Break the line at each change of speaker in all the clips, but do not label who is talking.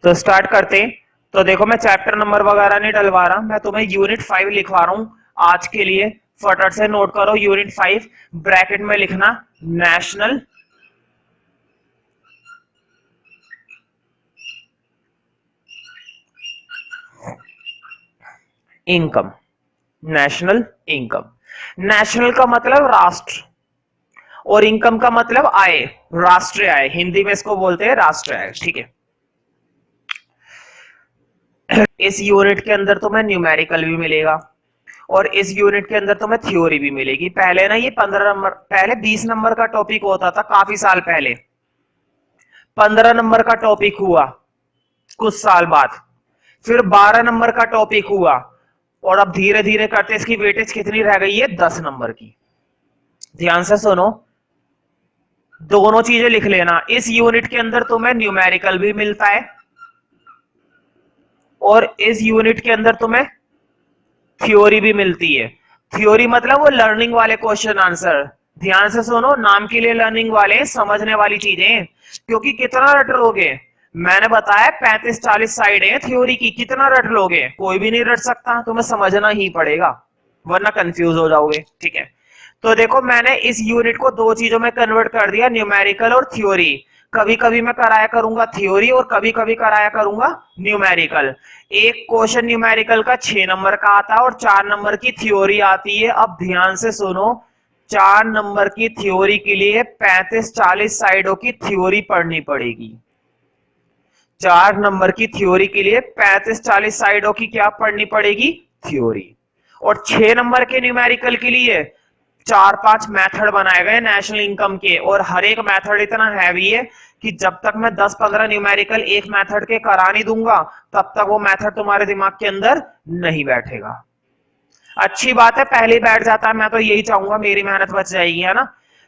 तो स्टार्ट करते हैं। तो देखो मैं चैप्टर नंबर वगैरह नहीं डलवा रहा, मैं तुम्हें यूनिट 5 लिखवा रहा हूं आज के लिए। फटाफट से नोट करो यूनिट 5, ब्रैकेट में लिखना national income. National income, national का मतलब राष्ट्र और इनकम का मतलब आय, राष्ट्रीय आय, हिंदी में इसको बोलते हैं राष्ट्रीय आय। ठीक है, इस यूनिट के अंदर तुम्हें न्यूमेरिकल भी मिलेगा और इस यूनिट के अंदर तुम्हें थ्योरी भी मिलेगी। पहले ना ये 15 नंबर, पहले 20 नंबर का टॉपिक होता था काफी साल पहले, 15 नंबर का टॉपिक हुआ कुछ साल बाद, फिर 12 नंबर का टॉपिक हुआ और अब धीरे धीरे करते इसकी वेटेज कितनी रह गई है, 10 नंबर की। ध्यान से सुनो, दोनों चीजें लिख लेना। इस यूनिट के अंदर तुम्हें न्यूमेरिकल भी मिलता है और इस यूनिट के अंदर तुम्हें थ्योरी भी मिलती है। थ्योरी मतलब वो लर्निंग वाले क्वेश्चन आंसर। ध्यान से सुनो, नाम के लिए लर्निंग वाले, समझने वाली चीजें, क्योंकि कितना रट लोगे, मैंने बताया 35-40 साइड है थ्योरी की, कितना रट लोगे, कोई भी नहीं रट सकता, तुम्हें समझना ही पड़ेगा वरना कंफ्यूज हो जाओगे। ठीक है, तो देखो मैंने इस यूनिट को दो चीजों में कन्वर्ट कर दिया, न्यूमेरिकल और थ्योरी। कभी कभी मैं कराया करूंगा थ्योरी और कभी कभी कराया करूंगा न्यूमेरिकल। एक क्वेश्चन न्यूमेरिकल का 6 नंबर का आता है और 4 नंबर की थ्योरी आती है। अब ध्यान से सुनो, 4 नंबर की थ्योरी के लिए 35-40 साइडों की थ्योरी पढ़नी पड़ेगी। 4 नंबर की थ्योरी के लिए 35-40 साइडों की क्या पढ़नी पड़ेगी, थ्योरी। और 6 नंबर के न्यूमेरिकल के लिए 4-5 मेथड बनाए गए नेशनल इनकम के, और हर एक मेथड इतना हैवी है कि जब तक मैं 10-15 न्यूमेरिकल एक मेथड के करा नहीं दूंगा तब तक वो मेथड तुम्हारे दिमाग के अंदर नहीं बैठेगा। अच्छी बात है पहले बैठ जाता है, मैं तो यही चाहूंगा, मेरी मेहनत बच जाएगी, है ना।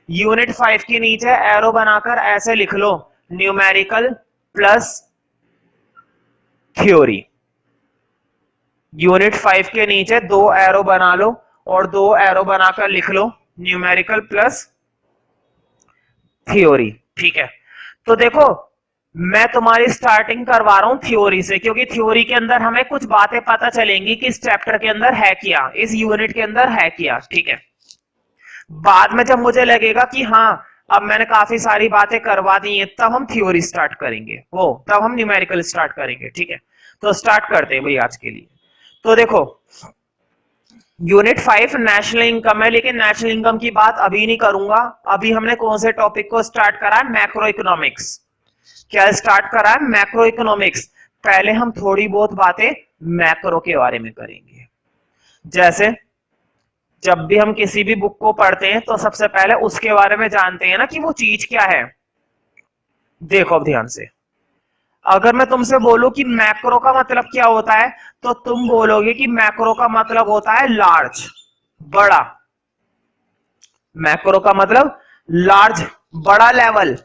यूनिट 5 के नीचे एरो बनाकर ऐसे लिख लो, न्यूमेरिकल प्लस थ्योरी। यूनिट 5 के नीचे 2 एरो बना लो और 2 एरो बनाकर लिख लो न्यूमेरिकल प्लस थ्योरी। ठीक है, तो देखो मैं तुम्हारी स्टार्टिंग करवा रहा हूं थ्योरी से, क्योंकि थ्योरी के अंदर हमें कुछ बातें पता चलेंगी कि इस चैप्टर के अंदर है क्या, इस यूनिट के अंदर है क्या। ठीक है, बाद में जब मुझे लगेगा कि हाँ अब मैंने काफी सारी बातें करवा दी हैं, तब हम थ्योरी स्टार्ट करेंगे, वो तब हम न्यूमेरिकल स्टार्ट करेंगे। ठीक है, तो स्टार्ट करते हैं भाई आज के लिए। तो देखो यूनिट 5 नेशनल इनकम है, लेकिन नेशनल इनकम की बात अभी नहीं करूंगा। अभी हमने कौन से टॉपिक को स्टार्ट करा है, मैक्रो इकोनॉमिक्स। क्या स्टार्ट करा है, मैक्रो इकोनॉमिक्स। पहले हम थोड़ी बहुत बातें मैक्रो के बारे में करेंगे। जैसे जब भी हम किसी भी बुक को पढ़ते हैं तो सबसे पहले उसके बारे में जानते हैं ना कि वो चीज क्या है। देखो अब ध्यान से, अगर मैं तुमसे बोलूं कि मैक्रो का मतलब क्या होता है, तो तुम बोलोगे कि मैक्रो का मतलब होता है लार्ज, बड़ा। मैक्रो का मतलब लार्ज, बड़ा लेवल।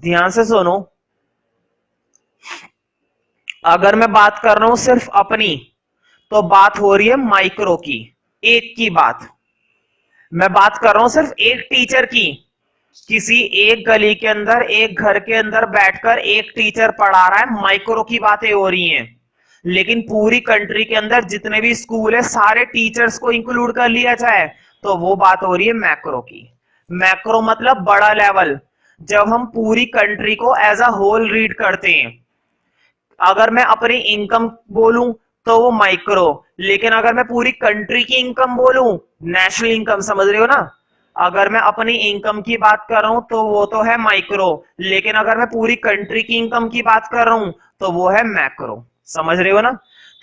ध्यान से सुनो, अगर मैं बात कर रहा हूं सिर्फ अपनी, तो बात हो रही है माइक्रो की, एक की बात। मैं बात कर रहा हूं सिर्फ एक टीचर की, किसी एक गली के अंदर एक घर के अंदर बैठकर एक टीचर पढ़ा रहा है, माइक्रो की बातें हो रही हैं। लेकिन पूरी कंट्री के अंदर जितने भी स्कूल है सारे टीचर्स को इंक्लूड कर लिया जाए तो वो बात हो रही है मैक्रो की। मैक्रो मतलब बड़ा लेवल, जब हम पूरी कंट्री को एज अ होल रीड करते हैं। अगर मैं अपनी इनकम बोलूं तो वो माइक्रो, लेकिन अगर मैं पूरी कंट्री की इनकम बोलूं, नेशनल इनकम, समझ रहे हो ना। अगर मैं अपनी इनकम की बात कर रहा हूं तो वो तो है माइक्रो, लेकिन अगर मैं पूरी कंट्री की इनकम की बात कर रहा हूं तो वो है मैक्रो। समझ रहे हो ना।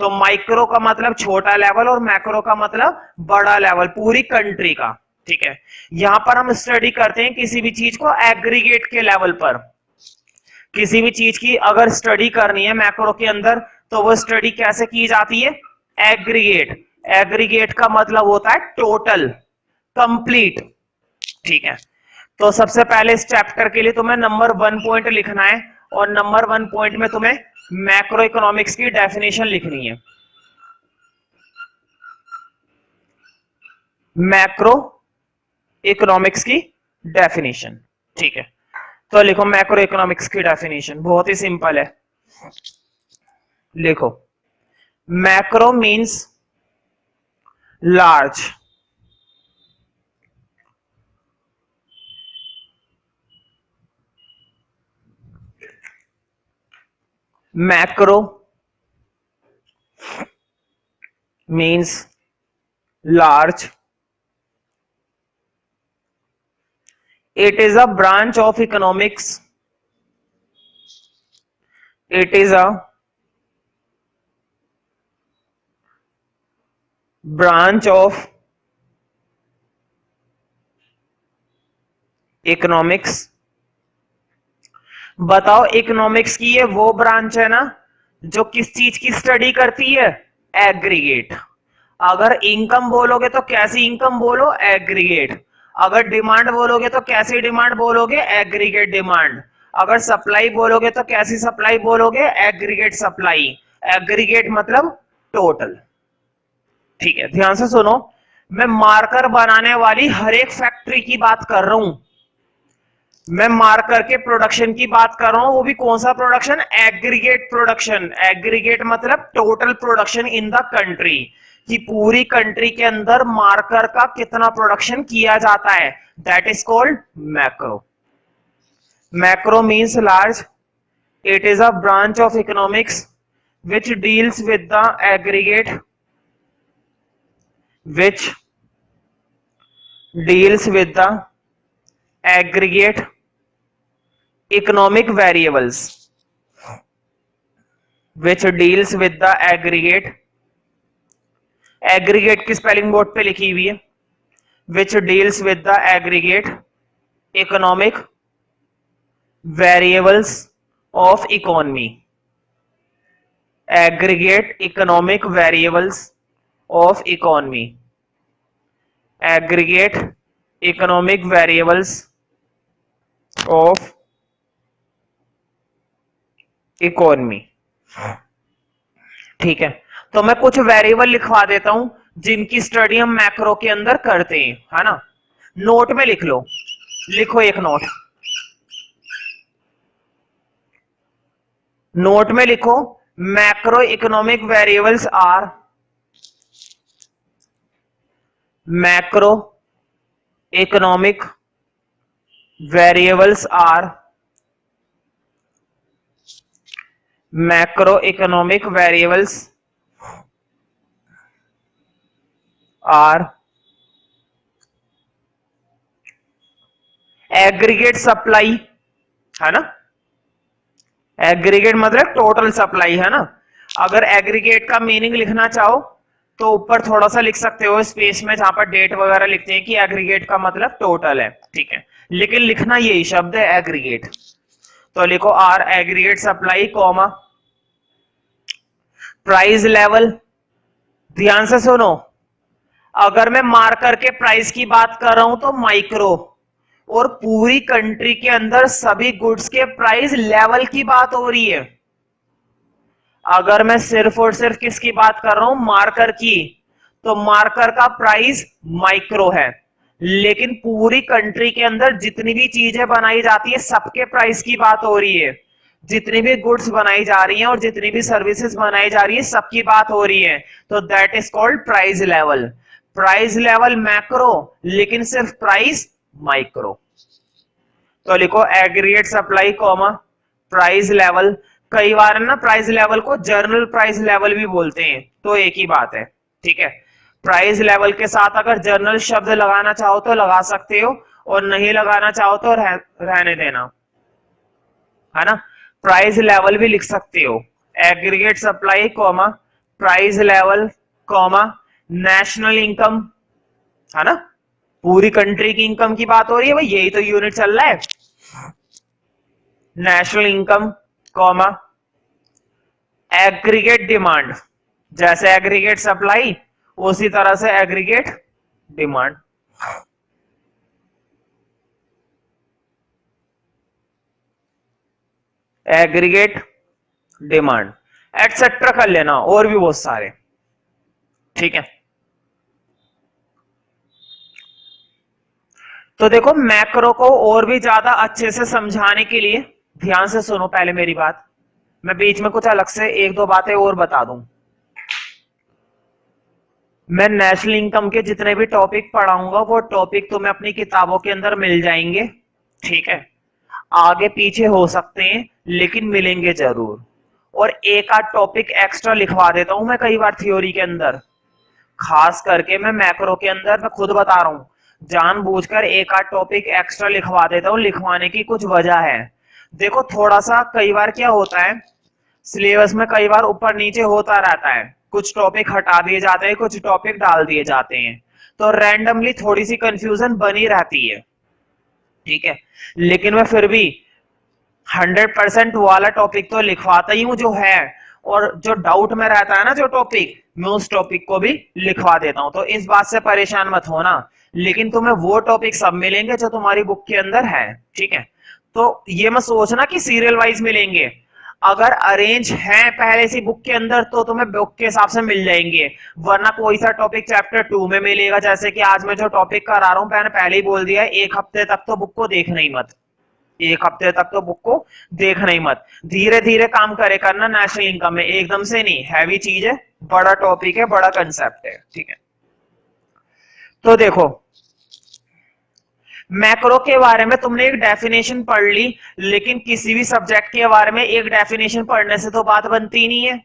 तो माइक्रो का मतलब छोटा लेवल और मैक्रो का मतलब बड़ा लेवल, पूरी कंट्री का। ठीक है, यहां पर हम स्टडी करते हैं किसी भी चीज को एग्रीगेट के लेवल पर। किसी भी चीज की अगर स्टडी करनी है मैक्रो के अंदर तो वो स्टडी कैसे की जाती है, एग्रीगेट। एग्रीगेट का मतलब होता है टोटल, कंप्लीट। ठीक है, तो सबसे पहले इस चैप्टर के लिए तुम्हें नंबर 1 पॉइंट लिखना है और नंबर 1 पॉइंट में तुम्हें मैक्रो इकोनॉमिक्स की डेफिनेशन लिखनी है। मैक्रो इकोनॉमिक्स की डेफिनेशन। ठीक है, तो लिखो मैक्रो इकोनॉमिक्स की डेफिनेशन, बहुत ही सिंपल है। लिखो, macro means large, macro means large. It is a branch of economics. It is a branch of economics. बताओ, इकोनॉमिक्स की ये वो ब्रांच है ना जो किस चीज की स्टडी करती है? एग्रीगेट। अगर इनकम बोलोगे तो कैसी इनकम बोलो? एग्रीगेट। अगर डिमांड बोलोगे तो कैसी डिमांड बोलोगे? Aggregate demand. अगर सप्लाई बोलोगे तो कैसी सप्लाई बोलोगे? Aggregate supply. एग्रीगेट मतलब टोटल। ठीक है, ध्यान से सुनो, मैं मार्कर बनाने वाली हर एक फैक्ट्री की बात कर रहा हूं। मैं मार्कर के प्रोडक्शन की बात कर रहा हूं, वो भी कौन सा प्रोडक्शन? Aggregate production. एग्रीगेट मतलब total production in the country, कि पूरी कंट्री के अंदर मार्कर का कितना प्रोडक्शन किया जाता है, that is called macro. Macro means large. It is a branch of economics which deals with the aggregate, which deals with the aggregate economic variables, which deals with the aggregate, aggregate की spelling board पे लिखी हुई है, which deals with the aggregate economic variables of economy, aggregate economic variables of economy, aggregate economic variables of economy। ठीक है, तो मैं कुछ वेरिएबल लिखवा देता हूं जिनकी स्टडी हम मैक्रो के अंदर करते हैं, है ना। नोट में लिख लो, लिखो एक नोट, नोट में लिखो, macro economic variables are, macro economic variables are, macro economic variables are aggregate supply, है ना। एग्रीगेट मतलब टोटल सप्लाई, है ना। अगर एग्रीगेट का मीनिंग लिखना चाहो तो ऊपर थोड़ा सा लिख सकते हो स्पेस में, जहां पर डेट वगैरह लिखते हैं कि एग्रीगेट का मतलब टोटल है, ठीक है, लेकिन लिखना यही शब्द है एग्रीगेट। तो लिखो are aggregate supply comma price level. ध्यान से सुनो, अगर मैं मार्कर के प्राइस की बात कर रहा हूं तो माइक्रो, और पूरी कंट्री के अंदर सभी गुड्स के प्राइस लेवल की बात हो रही है। अगर मैं सिर्फ और सिर्फ किसकी बात कर रहा हूं? मार्कर की, तो मार्कर का प्राइस माइक्रो है, लेकिन पूरी कंट्री के अंदर जितनी भी चीजें बनाई जाती है सबके प्राइस की बात हो रही है। जितनी भी गुड्स बनाई जा रही हैं और जितनी भी सर्विसेज बनाई जा रही है सबकी बात हो रही है, तो that is called price level. Price level macro, लेकिन सिर्फ प्राइस माइक्रो। तो लिखो aggregate supply comma price level. कई बार ना प्राइस लेवल को जर्नल प्राइस लेवल भी बोलते हैं, तो एक ही बात है, ठीक है। प्राइस लेवल के साथ अगर जर्नल शब्द लगाना चाहो तो लगा सकते हो, और नहीं लगाना चाहो तो रहने देना, है ना। प्राइस लेवल भी लिख सकते हो, aggregate supply comma price level comma national income, है ना। पूरी कंट्री की इनकम की बात हो रही है भाई, यही तो यूनिट चल रहा है। National income comma aggregate demand, जैसे एग्रीगेट सप्लाई उसी तरह से aggregate demand. Aggregate demand etcetera कर लेना, और भी बहुत सारे, ठीक है। तो देखो, मैक्रो को और भी ज्यादा अच्छे से समझाने के लिए ध्यान से सुनो पहले मेरी बात। मैं बीच में कुछ अलग से एक दो बातें और बता दूं। मैं नेशनल इनकम के जितने भी टॉपिक पढ़ाऊंगा वो टॉपिक तुम्हें अपनी किताबों के अंदर मिल जाएंगे, ठीक है। आगे पीछे हो सकते हैं लेकिन मिलेंगे जरूर। और एक आध टॉपिक एक्स्ट्रा लिखवा देता हूं मैं कई बार थ्योरी के अंदर, खास करके मैं मैक्रो के अंदर, मैं खुद बता रहा हूं, जानबूझकर एक आध टॉपिक एक्स्ट्रा लिखवा देता हूं। लिखवाने की कुछ वजह है। देखो थोड़ा सा कई बार क्या होता है, सिलेबस में कई बार ऊपर नीचे होता रहता है, कुछ टॉपिक हटा दिए जाते हैं, कुछ टॉपिक डाल दिए जाते हैं, तो रैंडमली थोड़ी सी कंफ्यूजन बनी रहती है, ठीक है। लेकिन मैं फिर भी 100% वाला टॉपिक तो लिखवाता ही हूं जो है, और जो डाउट में रहता है ना जो टॉपिक, मैं उस टॉपिक को भी लिखवा देता हूं, तो इस बात से परेशान मत होना। लेकिन तुम्हें वो टॉपिक सब मिलेंगे जो तुम्हारी बुक के अंदर है, ठीक है। तो ये मत सोचना कि सीरियल वाइज मिलेंगे, अगर अरेंज है पहले से बुक के अंदर तो तुम्हें बुक के हिसाब से मिल जाएंगे, वरना कोई सा टॉपिक चैप्टर 2 में मिलेगा। जैसे कि आज मैं जो टॉपिक करा रहा हूं, मैंने पहले ही बोल दिया है, एक हफ्ते तक तो बुक को देखना ही मत, एक हफ्ते तक तो बुक को देखना ही मत। धीरे धीरे काम करे करना नेशनल इनकम में, एकदम से नहीं, हैवी चीज है, बड़ा टॉपिक है, बड़ा कंसेप्ट है, ठीक है। तो देखो मैक्रो के बारे में तुमने एक डेफिनेशन पढ़ ली, लेकिन किसी भी सब्जेक्ट के बारे में एक डेफिनेशन पढ़ने से तो बात बनती नहीं है।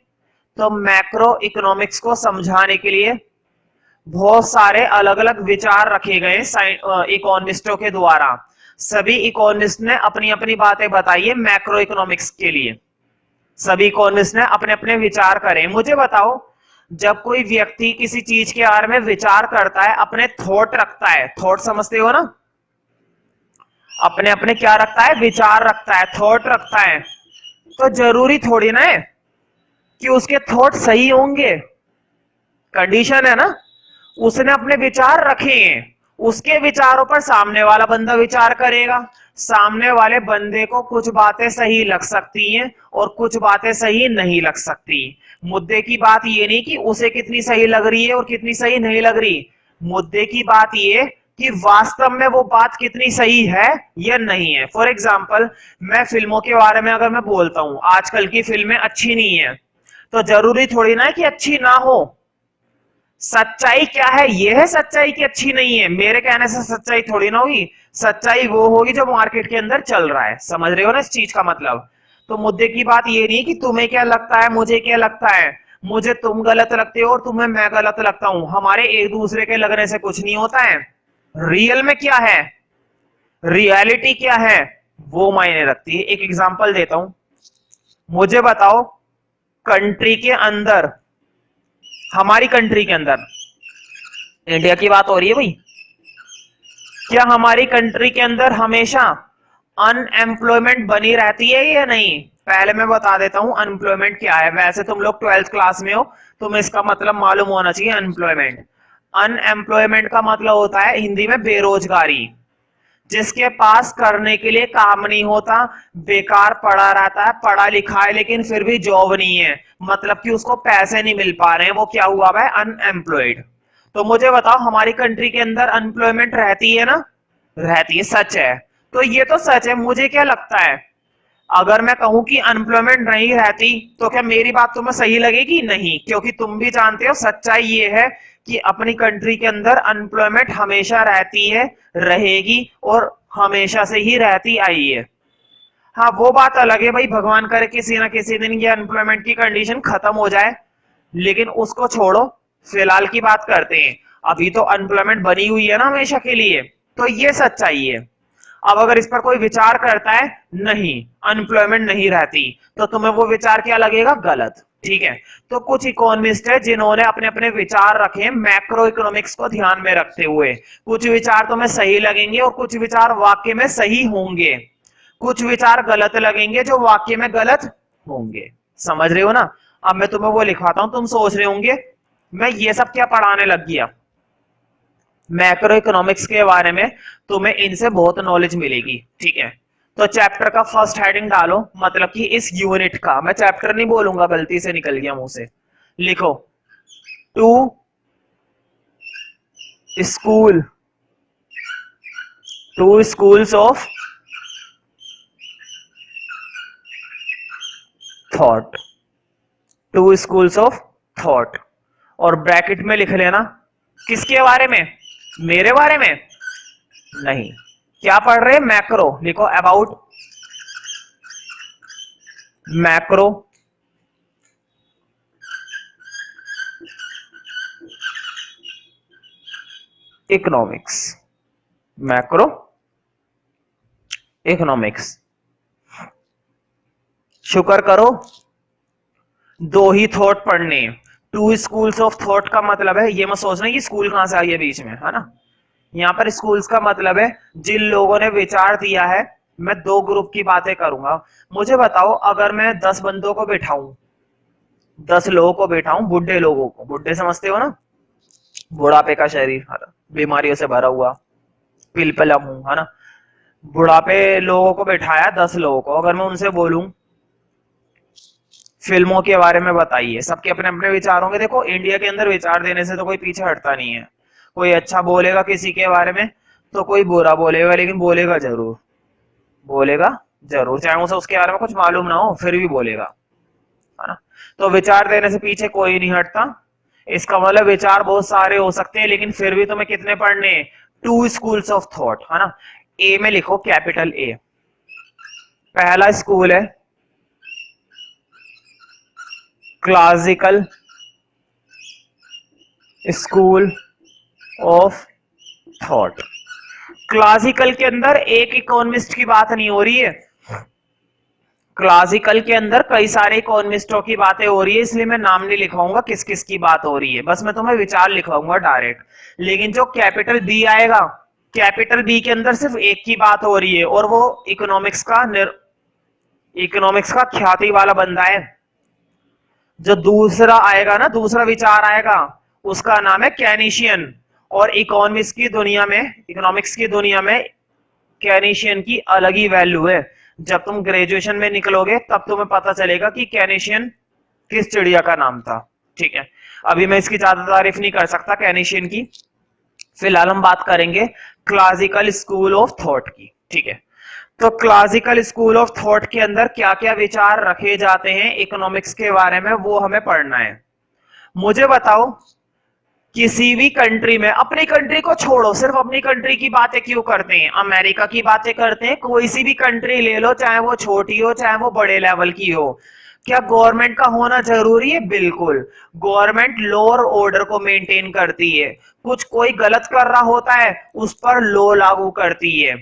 तो मैक्रो इकोनॉमिक्स को समझाने के लिए बहुत सारे अलग अलग विचार रखे गए इकोनॉमिस्टों के द्वारा। सभी इकोनॉमिस्ट ने अपनी अपनी बातें बताई है मैक्रो इकोनॉमिक्स के लिए, सभी इकोनॉमिस्ट ने अपने अपने विचार करे। मुझे बताओ, जब कोई व्यक्ति किसी चीज के बारे में विचार करता है, अपने थॉट रखता है, थॉट समझते हो ना, अपने अपने क्या रखता है, विचार रखता है, थॉट रखता है, तो जरूरी थोड़ी ना है कि उसके थॉट सही होंगे, कंडीशन है ना। उसने अपने विचार रखे हैं, उसके विचारों पर सामने वाला बंदा विचार करेगा, सामने वाले बंदे को कुछ बातें सही लग सकती हैं और कुछ बातें सही नहीं लग सकती। मुद्दे की बात ये नहीं कि उसे कितनी सही लग रही है और कितनी सही नहीं लग रही, मुद्दे की बात ये कि वास्तव में वो बात कितनी सही है या नहीं है। फॉर एग्जाम्पल, मैं फिल्मों के बारे में अगर मैं बोलता हूं आजकल की फिल्में अच्छी नहीं है, तो जरूरी थोड़ी ना है कि अच्छी ना हो। सच्चाई क्या है, यह है सच्चाई की अच्छी नहीं है, मेरे कहने से सच्चाई थोड़ी ना होगी, सच्चाई वो होगी जो मार्केट के अंदर चल रहा है। समझ रहे हो ना इस चीज का मतलब। तो मुद्दे की बात ये नहीं कि तुम्हें क्या लगता है, मुझे क्या लगता है, मुझे तुम गलत लगते हो और तुम्हें मैं गलत लगता हूं, हमारे एक दूसरे के लगने से कुछ नहीं होता है। रियल में क्या है, रियलिटी क्या है, वो मायने रखती है। एक एग्जांपल देता हूं, मुझे बताओ, कंट्री के अंदर, हमारी कंट्री के अंदर, इंडिया की बात हो रही है भाई, क्या हमारी कंट्री के अंदर हमेशा अनएम्प्लॉयमेंट बनी रहती है या नहीं। पहले मैं बता देता हूं अनएम्प्लॉयमेंट क्या है। वैसे तुम लोग 12th क्लास में हो, तुम्हें इसका मतलब मालूम होना चाहिए अनएम्प्लॉयमेंट। अनएम्प्लॉयमेंट का मतलब होता है हिंदी में बेरोजगारी, जिसके पास करने के लिए काम नहीं होता, बेकार पड़ा रहता है, पढ़ा लिखा है लेकिन फिर भी जॉब नहीं है, मतलब कि उसको पैसे नहीं मिल पा रहे हैं, वो क्या हुआ है, अनएम्प्लॉयड। तो मुझे बताओ, हमारी कंट्री के अंदर अनएम्प्लॉयमेंट रहती है ना, रहती है, सच है। तो ये तो सच है, मुझे क्या लगता है, अगर मैं कहूं कि अनएम्प्लॉयमेंट नहीं रहती तो क्या मेरी बात तुम्हें सही लगेगी, नहीं, क्योंकि तुम भी जानते हो सच्चाई ये है कि अपनी कंट्री के अंदर अनएम्प्लॉयमेंट हमेशा रहती है, रहेगी और हमेशा से ही रहती आई है। हाँ वो बात अलग है भाई, भगवान करे किसी ना किसी दिन ये अनएम्प्लॉयमेंट की कंडीशन खत्म हो जाए, लेकिन उसको छोड़ो, फिलहाल की बात करते हैं। अभी तो अनएम्प्लॉयमेंट बनी हुई है ना हमेशा के लिए, तो ये सच्चाई है। अब अगर इस पर कोई विचार करता है, नहीं अनएम्प्लॉयमेंट नहीं रहती, तो तुम्हें वो विचार क्या लगेगा, गलत, ठीक है। तो कुछ इकोनॉमिस्ट है जिन्होंने अपने अपने विचार रखे मैक्रो इकोनॉमिक्स को ध्यान में रखते हुए। कुछ विचार तुम्हें सही लगेंगे और कुछ विचार वाकई में सही होंगे, कुछ विचार गलत लगेंगे जो वाकई में गलत होंगे। समझ रहे हो ना। अब मैं तुम्हें वो लिखवाता हूं, तुम सोच रहे होंगे मैं ये सब क्या पढ़ाने लग गया। मैक्रो इकोनॉमिक्स के बारे में तुम्हें इनसे बहुत नॉलेज मिलेगी, ठीक है। तो चैप्टर का फर्स्ट हेडिंग डालो, मतलब कि इस यूनिट का, मैं चैप्टर नहीं बोलूंगा, गलती से निकल गया मुंह से, लिखो two school, two schools of thought, two schools of thought. और ब्रैकेट में लिख लेना किसके बारे में, मेरे बारे में नहीं। क्या पढ़ रहे हैं, मैक्रो, लिखो about macro economics, macro economics. शुक्र करो दो ही थॉट पढ़ने, टू स्कूल्स ऑफ थॉट का मतलब है, ये मत सोचना कि स्कूल कहां से आई है बीच में, है ना। यहां पर स्कूल्स का मतलब है जिन लोगों ने विचार दिया है। मैं दो ग्रुप की बातें करूंगा। मुझे बताओ, अगर मैं 10 बंदों को बैठाऊं, 10 लोगों को बैठाऊं, बुढ़े लोगों को, बुढ़े समझते हो ना, बुढ़ापे का शरीर, है ना, बीमारियों से भरा हुआ, पिलपला मुंह, है ना, बुढ़ापे लोगों को बैठाया 10 लोगों को, अगर मैं उनसे बोलूं फिल्मों के बारे में बताइए, सबके अपने अपने विचार होंगे। देखो इंडिया के अंदर विचार देने से तो कोई पीछे हटता नहीं है। कोई अच्छा बोलेगा किसी के बारे में तो कोई बुरा बोलेगा, लेकिन बोलेगा जरूर, बोलेगा जरूर, चाहे उसे उसके बारे में कुछ मालूम ना हो फिर भी बोलेगा, है ना। तो विचार देने से पीछे कोई नहीं हटता। इसका मतलब विचार बहुत सारे हो सकते हैं, लेकिन फिर भी तुम्हें कितने पढ़ने, टू स्कूल्स ऑफ थॉट, है ना। ए में लिखो कैपिटल ए, पहला स्कूल है classical school of thought. Classical के अंदर एक इकोनॉमिस्ट की बात नहीं हो रही है, क्लासिकल के अंदर कई सारे इकोनॉमिस्टों की बातें हो रही है, इसलिए मैं नाम नहीं लिखवाऊंगा किस किस की बात हो रही है, बस मैं तुम्हें विचार लिखवाऊंगा डायरेक्ट। लेकिन जो कैपिटल बी आएगा, कैपिटल बी के अंदर सिर्फ एक की बात हो रही है, और वो इकोनॉमिक्स का ख्याति वाला बंदा है। जो दूसरा आएगा ना, दूसरा विचार आएगा, उसका नाम है कैनिशियन। और इकोनॉमिक्स की दुनिया में, इकोनॉमिक्स की दुनिया में कैनिशियन की अलग ही वैल्यू है। जब तुम ग्रेजुएशन में निकलोगे तब तुम्हें पता चलेगा कि कैनिशियन किस चिड़िया का नाम था, ठीक है। अभी मैं इसकी ज्यादा तारीफ नहीं कर सकता कैनिशियन की। फिलहाल हम बात करेंगे क्लासिकल स्कूल ऑफ थॉट की, ठीक है। तो क्लासिकल स्कूल ऑफ थॉट के अंदर क्या क्या विचार रखे जाते हैं इकोनॉमिक्स के बारे में, वो हमें पढ़ना है। मुझे बताओ, किसी भी कंट्री में, अपनी कंट्री को छोड़ो, सिर्फ अपनी कंट्री की बातें क्यों करते हैं, अमेरिका की बातें करते हैं, कोई सी भी कंट्री ले लो, चाहे वो छोटी हो चाहे वो बड़े लेवल की हो, क्या गवर्नमेंट का होना जरूरी है? बिल्कुल। गवर्नमेंट लॉ और ऑर्डर को मेंटेन करती है, कुछ कोई गलत कर रहा होता है उस पर लॉ लागू करती है,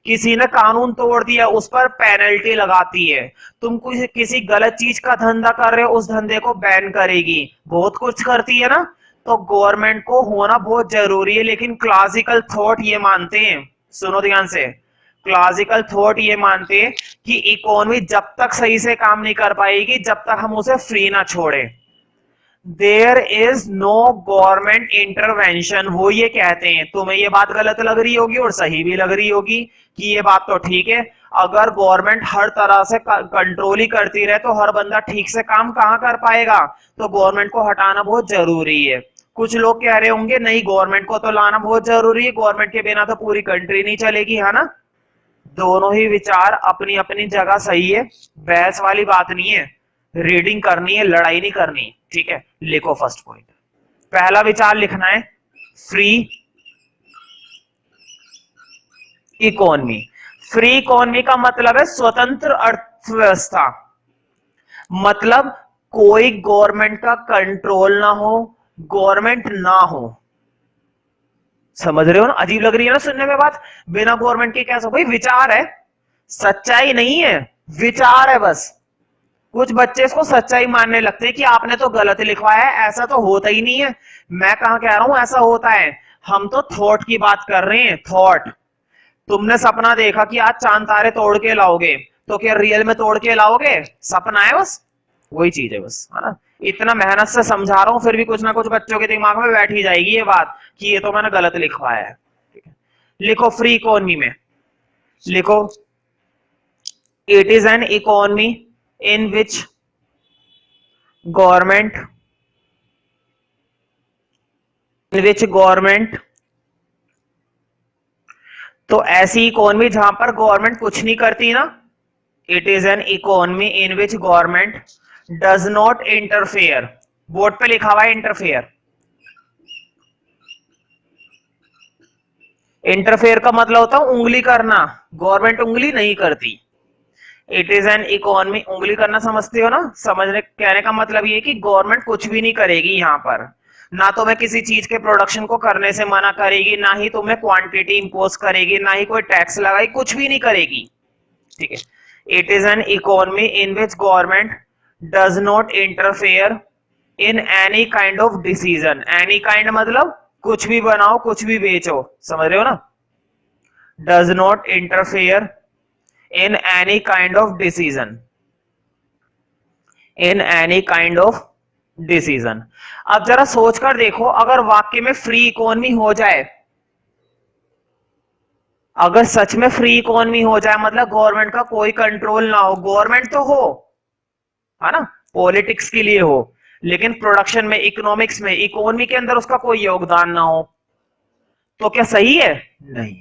किसी ने कानून तोड़ दिया उस पर पेनल्टी लगाती है, तुम किसी गलत चीज का धंधा कर रहे हो उस धंधे को बैन करेगी, बहुत कुछ करती है ना। तो गवर्नमेंट को होना बहुत जरूरी है। लेकिन क्लासिकल थॉट ये मानते हैं, सुनो ध्यान से, क्लासिकल थॉट ये मानते हैं कि इकोनॉमी जब तक सही से काम नहीं कर पाएगी जब तक हम उसे फ्री ना छोड़े, there is no government intervention. वो ये कहते हैं, तुम्हें ये बात गलत लग रही होगी और सही भी लग रही होगी कि ये बात तो ठीक है, अगर गवर्नमेंट हर तरह से कंट्रोल ही करती रहे तो हर बंदा ठीक से काम कहां कर पाएगा, तो गवर्नमेंट को हटाना बहुत जरूरी है। कुछ लोग कह रहे होंगे नहीं, गवर्नमेंट को तो लाना बहुत जरूरी है, गवर्नमेंट के बिना तो पूरी कंट्री नहीं चलेगी, है ना। दोनों ही विचार अपनी अपनी जगह सही है, बहस वाली बात नहीं है, रीडिंग करनी है, लड़ाई नहीं करनी, ठीक है। लिखो फर्स्ट पॉइंट, पहला विचार लिखना है फ्री इकोनॉमी। फ्री इकोनॉमी का मतलब है स्वतंत्र अर्थव्यवस्था, मतलब कोई गवर्नमेंट का कंट्रोल ना हो, गवर्नमेंट ना हो, समझ रहे हो ना। अजीब लग रही है ना सुनने में बात, बिना गवर्नमेंट के कैसा, कोई विचार है, सच्चाई नहीं है, विचार है बस। कुछ बच्चे इसको सच्चाई मानने लगते हैं कि आपने तो गलत लिखवाया है, ऐसा तो होता ही नहीं है। मैं कहां कह रहा हूं ऐसा होता है, हम तो थॉट की बात कर रहे हैं, थॉट। तुमने सपना देखा कि आज चांद तारे तोड़ के लाओगे, तो क्या रियल में तोड़ के लाओगे? सपना है बस, वही चीज है बस, है ना। इतना मेहनत से समझा रहा हूं फिर भी कुछ ना कुछ बच्चों के दिमाग में बैठ ही जाएगी ये बात कि ये तो मैंने गलत लिखवाया है, ठीक है। लिखो फ्री इकोनॉमी में, लिखो it is an economy in which government तो ऐसी इकोनॉमी जहां पर गवर्नमेंट कुछ नहीं करती ना, it is an economy in which government does not interfere. Board पे लिखा हुआ है इंटरफेयर। इंटरफेयर का मतलब होता है उंगली करना, गवर्नमेंट उंगली नहीं करती। इट इज एन इकोनॉमी, उंगली करना समझते हो ना, समझने कहने का मतलब ये कि गवर्नमेंट कुछ भी नहीं करेगी यहाँ पर, ना तो मैं किसी चीज के प्रोडक्शन को करने से मना करेगी, ना ही तुम्हें क्वांटिटी इंपोज करेगी, ना ही कोई टैक्स लगाई, कुछ भी नहीं करेगी। ठीक है, it is an economy in which government does not interfere in any kind of decision. Any kind मतलब कुछ भी बनाओ, कुछ भी बेचो, समझ रहे हो ना। Does not interfere in any kind of decision, in any kind of decision। अब जरा सोचकर देखो, अगर वाक्य में फ्री इकोनॉमी हो जाए, अगर सच में फ्री इकोनॉमी हो जाए मतलब गवर्नमेंट का कोई कंट्रोल ना हो, गवर्नमेंट तो हो, है ना, पॉलिटिक्स के लिए हो, लेकिन प्रोडक्शन में, इकोनॉमिक्स में, इकोनॉमी के अंदर उसका कोई योगदान ना हो, तो क्या सही है? नहीं,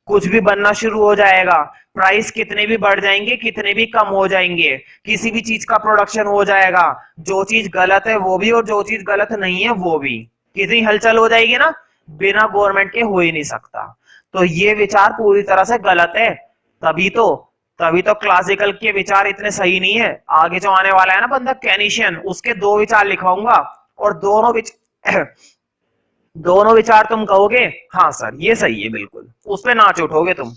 कुछ भी बनना शुरू हो जाएगा, प्राइस कितने भी बढ़ जाएंगे, कितने भी कम हो जाएंगे, किसी भी चीज का प्रोडक्शन हो जाएगा, जो चीज गलत है वो भी और जो चीज गलत नहीं है वो भी, कितनी हलचल हो जाएगी ना, बिना गवर्नमेंट के हो ही नहीं सकता। तो ये विचार पूरी तरह से गलत है। तभी तो क्लासिकल के विचार इतने सही नहीं है। आगे जो आने वाला है ना बंदा केनीशियन, उसके दो विचार लिखवाऊंगा और दोनों विचार तुम कहोगे हाँ सर ये सही है, बिल्कुल, उस पे नाच उठोगे तुम।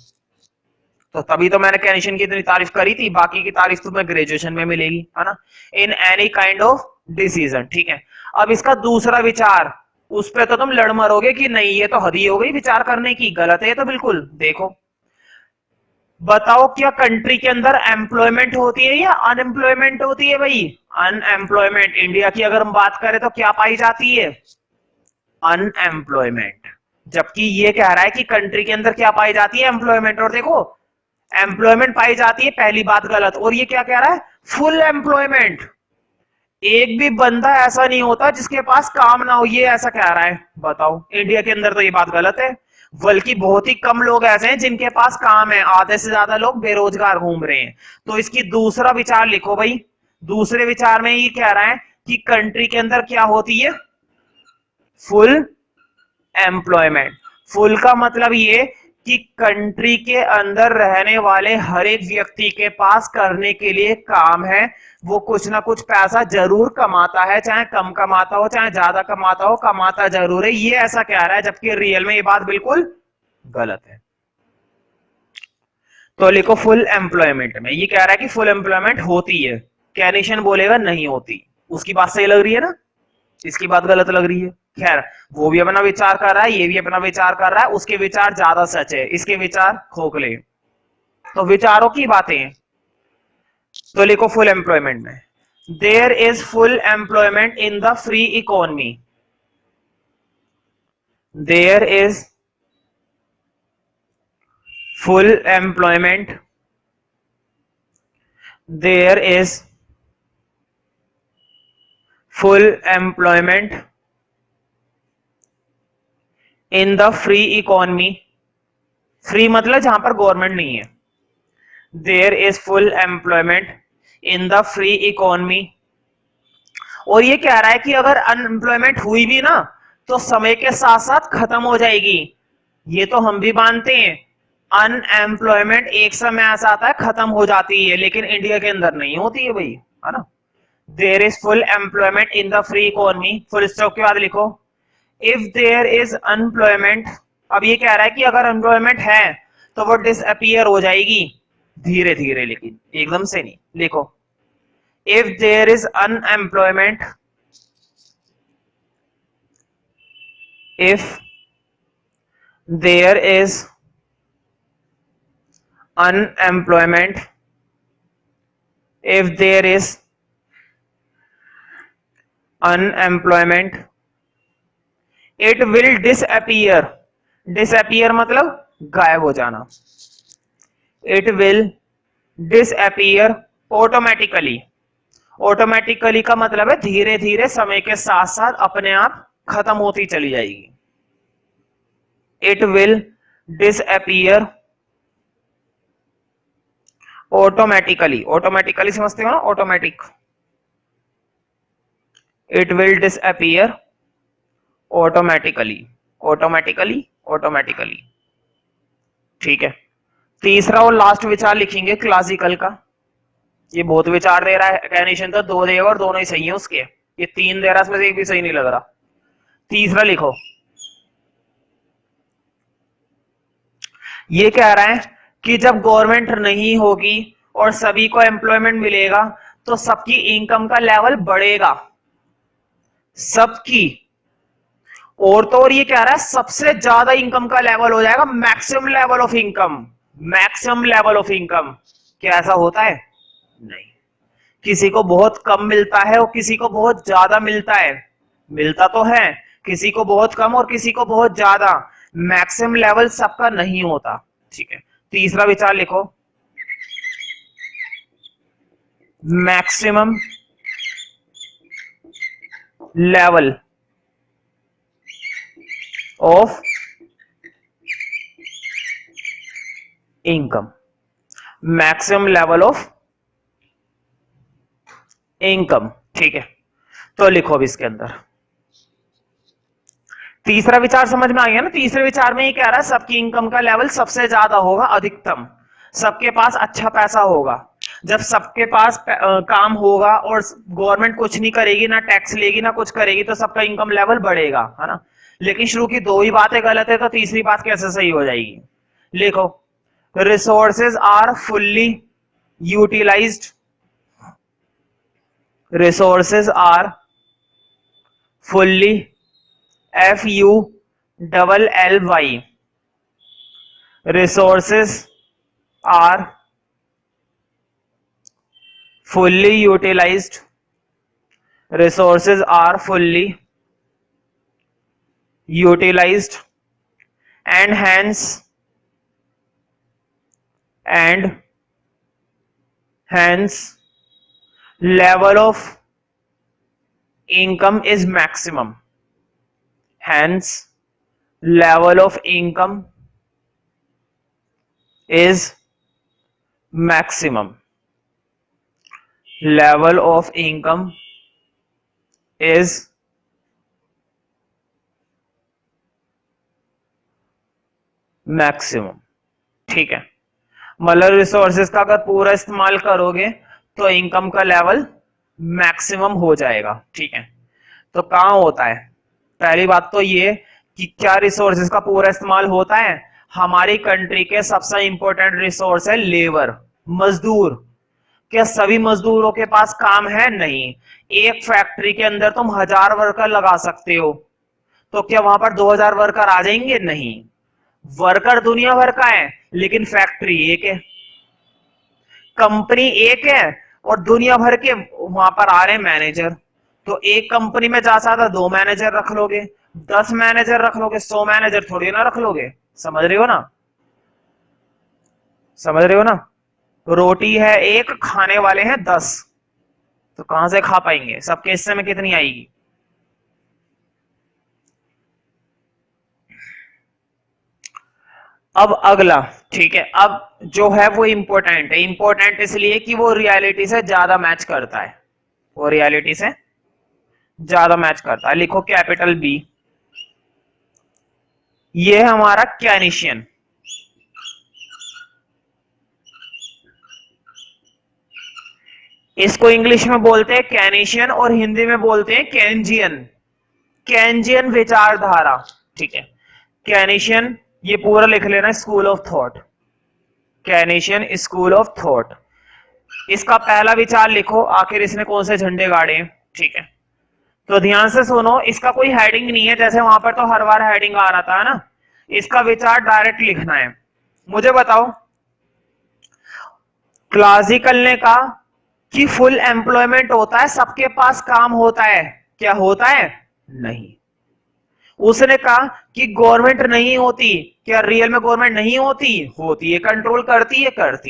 तो तभी तो मैंने कैनिशन की इतनी तारीफ करी थी, बाकी की तारीफ तुम्हें ग्रेजुएशन में मिलेगी, है ना, in any kind of decision. ठीक है, अब इसका दूसरा विचार, उस पे तो तुम लड़ मरोगे कि नहीं ये तो हद ही हो गई विचार करने की, गलत है तो बिल्कुल। देखो, बताओ क्या कंट्री के अंदर एम्प्लॉयमेंट होती है या अनएम्प्लॉयमेंट होती है? भाई अनएम्प्लॉयमेंट। इंडिया की अगर हम बात करें तो क्या पाई जाती है? अनएम्प्लॉयमेंट। जबकि ये कह रहा है कि कंट्री के अंदर क्या पाई जाती है? एम्प्लॉयमेंट। और देखो, एम्प्लॉयमेंट पाई जाती है, पहली बात गलत। और ये क्या कह रहा है? Full employment. एक भी बंदा ऐसा नहीं होता जिसके पास काम ना हो, ये ऐसा कह रहा है। बताओ, इंडिया के अंदर तो ये बात गलत है, बल्कि बहुत ही कम लोग ऐसे हैं जिनके पास काम है, आधे से ज्यादा लोग बेरोजगार घूम रहे हैं। तो इसकी दूसरा विचार लिखो भाई। दूसरे विचार में ये कह रहा है कि कंट्री के अंदर क्या होती है? Full employment. फुल का मतलब ये कि कंट्री के अंदर रहने वाले हर एक व्यक्ति के पास करने के लिए काम है, वो कुछ ना कुछ पैसा जरूर कमाता है, चाहे कम कमाता हो चाहे ज्यादा कमाता हो, कमाता जरूर है, ये ऐसा कह रहा है। जबकि रियल में ये बात बिल्कुल गलत है। तो लिखो फुल एम्प्लॉयमेंट में ये कह रहा है कि फुल एम्प्लॉयमेंट होती है, कैनिशन बोलेगा नहीं होती। उसकी बात सही लग रही है ना, इसकी बात गलत लग रही है। खैर, वो भी अपना विचार कर रहा है, ये भी अपना विचार कर रहा है, उसके विचार ज्यादा सच है, इसके विचार खोखले। तो विचारों की बातें, तो लिखो फुल एम्प्लॉयमेंट में, there is full employment in the free economy. There is full employment, there is full employment in the free economy. Free मतलब जहां पर गवर्नमेंट नहीं है। There is full employment in the free economy. और ये कह रहा है कि अगर अनएम्प्लॉयमेंट हुई भी ना तो समय के साथ साथ खत्म हो जाएगी। ये तो हम भी मानते हैं, अनएम्प्लॉयमेंट एक समय ऐसा आता है खत्म हो जाती है, लेकिन इंडिया के अंदर नहीं होती है भाई, है ना। There is full employment in the free economy, full stop के बाद लिखो इफ देयर इज अनएम्प्लॉयमेंट। अब ये कह रहा है कि अगर एम्प्लॉयमेंट है तो वो डिसअपियर हो जाएगी धीरे धीरे, लेकिन एकदम से नहीं। लिखो if there is unemployment, if there is unemployment, if there is unemployment, it will disappear. Disappear मतलब गायब हो जाना। It will disappear automatically. Automatically का मतलब है धीरे धीरे समय के साथ साथ अपने आप खत्म होती चली जाएगी। It will disappear automatically, automatically समझते हो ना, automatic, it will disappear automatically, automatically, automatically. ठीक है, तीसरा और लास्ट विचार लिखेंगे क्लासिकल का। ये बहुत विचार दे रहा है, कैनिशन तो दो देगा और दोनों ही सही है उसके, ये तीन दे रहा है, इसमें से एक भी सही नहीं लग रहा। तीसरा लिखो, ये कह रहा है कि जब गवर्नमेंट नहीं होगी और सभी को एम्प्लॉयमेंट मिलेगा तो सबकी इनकम का लेवल बढ़ेगा, सबकी। और तो और ये कह रहा है सबसे ज्यादा इनकम का लेवल हो जाएगा maximum level of income, maximum level of income. क्या ऐसा होता है? नहीं, किसी को बहुत कम मिलता है और किसी को बहुत ज्यादा मिलता है, मिलता तो है, किसी को बहुत कम और किसी को बहुत ज्यादा, मैक्सिमम लेवल सबका नहीं होता। ठीक है, तीसरा विचार लिखो, maximum level of income, maximum level of income. ठीक है, तो लिखो अब इसके अंदर तीसरा विचार समझ में आ गया ना। तीसरे विचार में ये कह रहा है सबकी इनकम का लेवल सबसे ज्यादा होगा, अधिकतम, सबके पास अच्छा पैसा होगा। जब सबके पास काम होगा और गवर्नमेंट कुछ नहीं करेगी, ना टैक्स लेगी ना कुछ करेगी, तो सबका इनकम लेवल बढ़ेगा, है ना। लेकिन शुरू की दो ही बातें गलत है, तो तीसरी बात कैसे सही हो जाएगी? लिखो, resources are fully utilised, resources are fully FULLY, resources are fully utilized, resources are fully utilized and hence level of income is maximum, hence level of income is maximum, level of income is maximum. ठीक है, मतलब resources का अगर पूरा इस्तेमाल करोगे तो income का लेवल मैक्सिमम हो जाएगा। ठीक है, तो कहां होता है? पहली बात तो ये कि क्या रिसोर्सेज का पूरा इस्तेमाल होता है? हमारी कंट्री के सबसे इंपॉर्टेंट रिसोर्स है लेबर, मजदूर। क्या सभी मजदूरों के पास काम है? नहीं। एक फैक्ट्री के अंदर तुम 1000 वर्कर लगा सकते हो, तो क्या वहां पर 2000 वर्कर आ जाएंगे? नहीं। वर्कर दुनिया भर का है लेकिन फैक्ट्री एक है, कंपनी एक है और दुनिया भर के वहां पर आ रहे हैं मैनेजर। तो एक कंपनी में जा सकता 2 मैनेजर रख लोगे, 10 मैनेजर रख लोगे, 100 मैनेजर थोड़ी ना रख लोगे। समझ रहे हो ना? समझ रहे हो ना? रोटी है एक, खाने वाले हैं 10, तो कहां से खा पाएंगे? सबके हिस्से में कितनी आएगी? अब अगला, ठीक है, अब जो है वो इंपॉर्टेंट है। इंपॉर्टेंट इसलिए कि वो रियलिटी से ज्यादा मैच करता है, वो रियलिटी से ज्यादा मैच करता है। लिखो कैपिटल बी, ये है हमारा केनिशियन। इसको इंग्लिश में बोलते हैं केनिशियन और हिंदी में बोलते हैं केंजियन, केंजियन विचारधारा। ठीक है, केनिशियन ये पूरा लिख लेना, school of thought, Keynesian school of thought. इसका पहला विचार लिखो, आखिर इसने कौन से झंडे गाड़े। ठीक है, तो ध्यान से सुनो, इसका कोई हेडिंग नहीं है, जैसे वहां पर तो हर बार हेडिंग आ रहा था ना। इसका विचार डायरेक्ट लिखना है। मुझे बताओ, क्लासिकल ने कहा कि फुल एम्प्लॉयमेंट होता है, सबके पास काम होता है। क्या होता है? नहीं। उसने कहा कि गवर्नमेंट नहीं होती। क्या रियल में गवर्नमेंट नहीं होती? होती है, कंट्रोल करती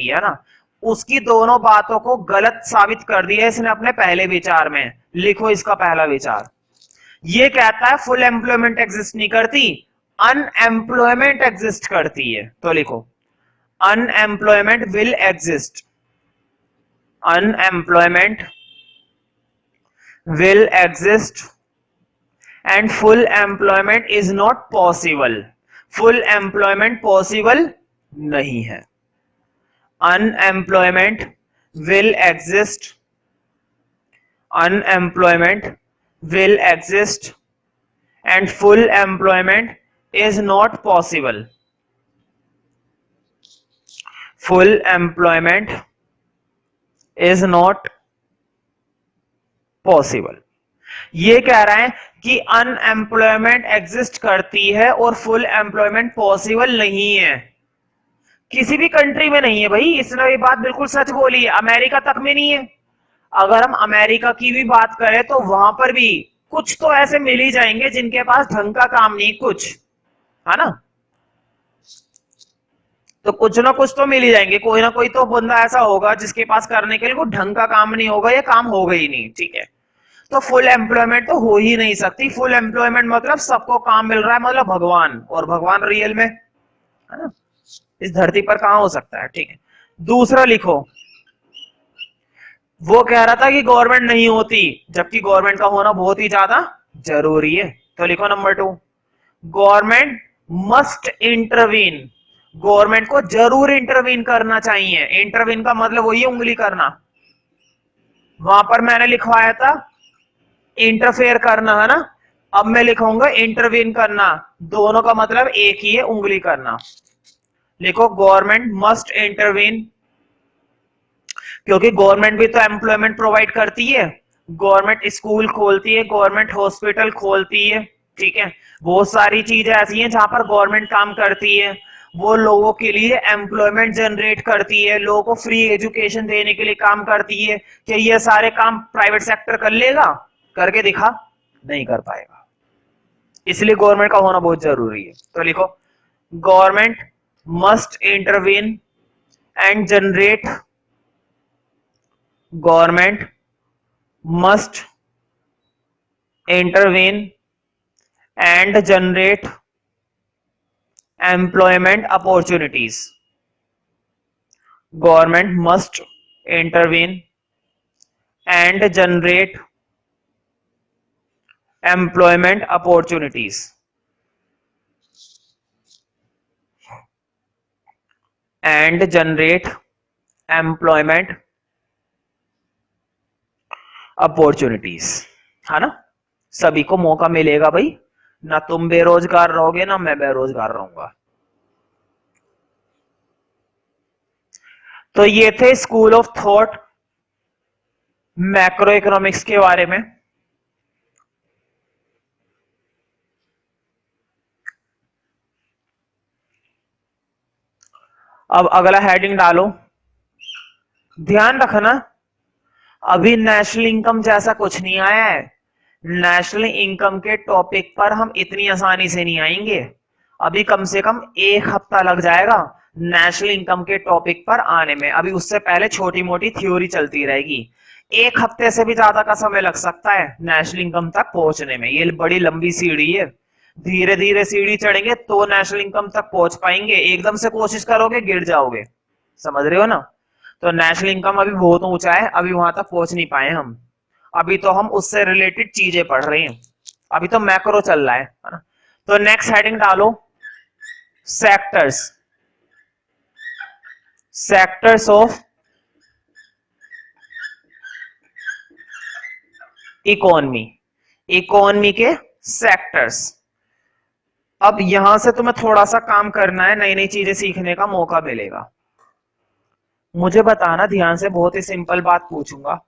है ना। उसकी दोनों बातों को गलत साबित कर दिया इसने अपने पहले विचार में। लिखो इसका पहला विचार, ये कहता है फुल एम्प्लॉयमेंट एग्जिस्ट नहीं करती, अनएम्प्लॉयमेंट एग्जिस्ट करती है। तो लिखो, unemployment will exist, unemployment will exist and full employment is not possible. full employment possible नहीं है. unemployment will exist, unemployment will exist and full employment is not possible. full employment is not possible. ये कह रहा है कि unemployment exist करती है और फुल एम्प्लॉयमेंट पॉसिबल नहीं है. किसी भी कंट्री में नहीं है भाई. इसने ये बात बिल्कुल सच बोली है. अमेरिका तक में नहीं है. अगर हम अमेरिका की भी बात करें तो वहां पर भी कुछ तो ऐसे मिल ही जाएंगे जिनके पास ढंग का काम नहीं, कुछ है ना. तो कुछ ना कुछ तो मिल ही जाएंगे. कोई ना कोई तो बंदा ऐसा होगा जिसके पास करने के लिए कोई ढंग का काम नहीं होगा या काम होगा ही नहीं. ठीक है. तो फुल एम्प्लॉयमेंट तो हो ही नहीं सकती. फुल एम्प्लॉयमेंट मतलब सबको काम मिल रहा है, मतलब भगवान. और भगवान रियल में है ना, इस धरती पर कहां हो सकता है. ठीक है. दूसरा लिखो. वो कह रहा था कि गवर्नमेंट नहीं होती, जबकि गवर्नमेंट का होना बहुत ही ज्यादा जरूरी है. तो लिखो number 2, government must intervene. Government को जरूर इंटरवीन करना चाहिए. इंटरवीन का मतलब वही उंगली करना. वहां पर मैंने लिखवाया था इंटरफेयर करना, है ना. अब मैं लिखूंगा इंटरवीन करना. दोनों का मतलब एक ही है, उंगली करना. लिखो गवर्नमेंट मस्ट इंटरवीन, क्योंकि गवर्नमेंट भी तो एम्प्लॉयमेंट प्रोवाइड करती है. गवर्नमेंट स्कूल खोलती है, गवर्नमेंट हॉस्पिटल खोलती है. ठीक है. बहुत सारी चीजें ऐसी हैं जहां पर गवर्नमेंट काम करती है. वो लोगों के लिए एम्प्लॉयमेंट जनरेट करती है, लोगों को फ्री एजुकेशन देने के लिए काम करती है. क्या ये सारे काम प्राइवेट सेक्टर कर लेगा? करके दिखा? नहीं कर पाएगा. इसलिए गवर्नमेंट का होना बहुत जरूरी है. तो लिखो government must intervene and generate, government must intervene and generate employment opportunities. Government must intervene and generate employment opportunities. And generate employment opportunities. है ना. सभी को मौका मिलेगा भाई. ना तुम बेरोजगार रहोगे ना मैं बेरोजगार रहूंगा. तो ये थे school of thought macro economics के बारे में. अब अगला हेडिंग डालो. ध्यान रखना अभी नेशनल इनकम जैसा कुछ नहीं आया है. नेशनल इनकम के टॉपिक पर हम इतनी आसानी से नहीं आएंगे. अभी कम से कम 1 हफ्ता लग जाएगा नेशनल इनकम के टॉपिक पर आने में. अभी उससे पहले छोटी मोटी थ्योरी चलती रहेगी. 1 हफ्ते से भी ज्यादा का समय लग सकता है नेशनल इनकम तक पहुंचने में. ये बड़ी लंबी सीढ़ी है. धीरे धीरे सीढ़ी चढ़ेंगे तो नेशनल इनकम तक पहुंच पाएंगे. एकदम से कोशिश करोगे गिर जाओगे. समझ रहे हो ना. तो नेशनल इनकम अभी बहुत ऊंचा है, अभी वहां तक पहुंच नहीं पाए हम. अभी तो हम उससे रिलेटेड चीजें पढ़ रहे हैं. अभी तो मैक्रो चल रहा है ना. तो नेक्स्ट हेडिंग डालो sectors. Sectors of economy. Economy के सेक्टर्स. अब यहां से तुम्हें थोड़ा सा काम करना है, नई नई चीजें सीखने का मौका मिलेगा. मुझे बताना ध्यान से, बहुत ही सिंपल बात पूछूंगा.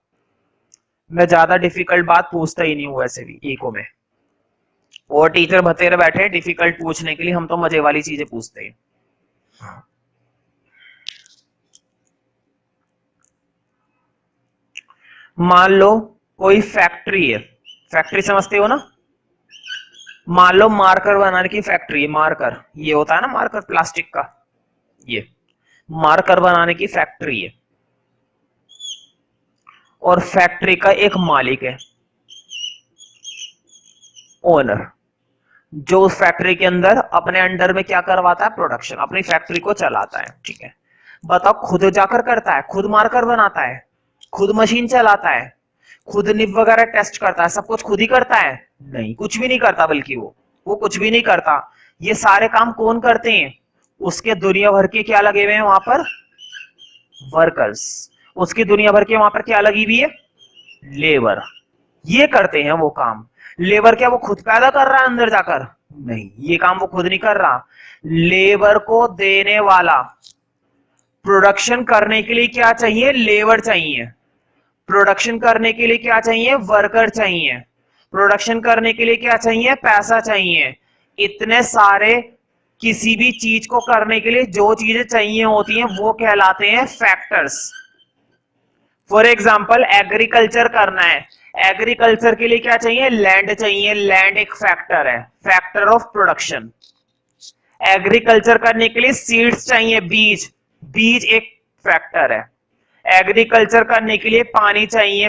मैं ज्यादा डिफिकल्ट बात पूछता ही नहीं हूं वैसे भी इको में. और टीचर बतेरे बैठे हैं डिफिकल्ट पूछने के लिए, हम तो मजे वाली चीजें पूछते हैं. मान लो कोई फैक्ट्री है. फैक्ट्री समझते हो ना. मान लो मार्कर बनाने की फैक्ट्री है. मार्कर ये होता है ना, मार्कर प्लास्टिक का. ये मार्कर बनाने की फैक्ट्री है और फैक्ट्री का एक मालिक है, ओनर, जो उस फैक्ट्री के अंदर अपने अंडर में क्या करवाता है, प्रोडक्शन, अपनी फैक्ट्री को चलाता है. ठीक है. बताओ खुद जाकर करता है, खुद मार्कर बनाता है, खुद मशीन चलाता है, खुद निब वगैरह टेस्ट करता है, सब कुछ खुद ही करता है? नहीं, कुछ भी नहीं करता, बल्कि वो कुछ भी नहीं करता। ये सारे काम कौन करते हैं? उसके दुनिया भर के क्या लगे हुए हैं वहां पर? वर्कर्स। उसकी दुनिया भर के वहां पर क्या लगी हुई है? लेबर। ये करते हैं वो काम। लेबर क्या वो खुद पैदा कर रहा है अंदर जाकर? नहीं, ये काम वो खुद नहीं कर रहा। लेबर को देने वाला, प्रोडक्शन करने के लिए क्या चाहिए? लेबर चाहिए। प्रोडक्शन करने के लिए क्या चाहिए? वर्कर चाहिए। प्रोडक्शन करने के लिए क्या चाहिए? पैसा चाहिए। इतने सारे किसी भी चीज को करने के लिए जो चीजें चाहिए होती हैं वो कहलाते हैं फैक्टर्स। फॉर एग्जाम्पल एग्रीकल्चर करना है, एग्रीकल्चर के लिए क्या चाहिए? लैंड चाहिए। लैंड एक फैक्टर है, फैक्टर ऑफ प्रोडक्शन। एग्रीकल्चर करने के लिए सीड्स चाहिए, बीज, बीज एक फैक्टर है। एग्रीकल्चर करने के लिए पानी चाहिए,